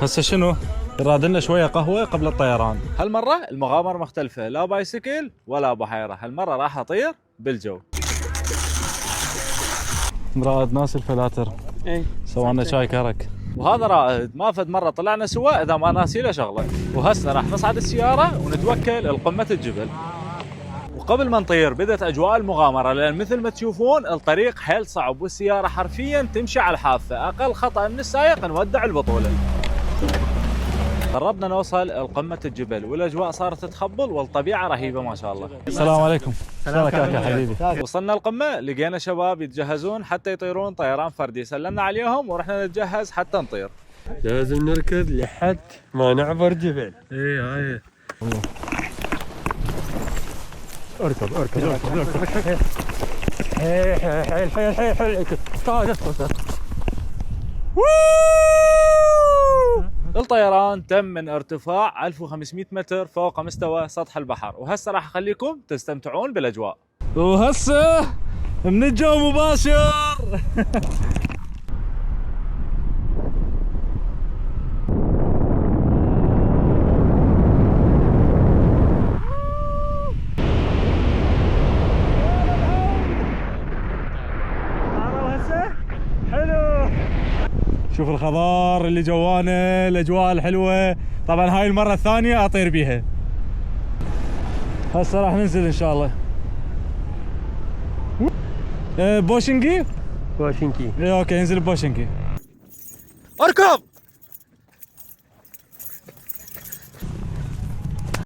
هسه شنو؟ يراد لنا شويه قهوه قبل الطيران. هالمره المغامره مختلفه، لا بايسكل ولا بحيره، هالمره راح اطير بالجو. رائد ناس الفلاتر. اي سوانا شاي كرك. وهذا رائد ما فد مره طلعنا سوا اذا ما ناسي له شغله. وهسه راح نصعد السياره ونتوكل لقمه الجبل. وقبل ما نطير بدت اجواء المغامره، لان مثل ما تشوفون الطريق حيل صعب والسياره حرفيا تمشي على الحافه، اقل خطا من السائق نودع البطوله. قربنا نوصل لقمة الجبل والاجواء صارت تخبل والطبيعة رهيبة ما شاء الله. السلام عليكم. شلونك يا حبيبي؟ وصلنا القمة لقينا شباب يتجهزون حتى يطيرون طيران فردي، سلمنا عليهم ورحنا نتجهز حتى نطير. لازم نركض لحد ما نعبر جبل. اي هاي اركض اركض اركض حيل حيل حيل حيل. الطيران تم من ارتفاع 1500 متر فوق مستوى سطح البحر، وهسه راح اخليكم تستمتعون بالاجواء. وهسه من الجو مباشر. شوف الخضار اللي جوانا، الاجواء الحلوه. طبعا هاي المره الثانيه اطير بيها. هسه راح ننزل ان شاء الله. بوشنكي. واشنكي. اوكي ننزل بوشنكي. اركب.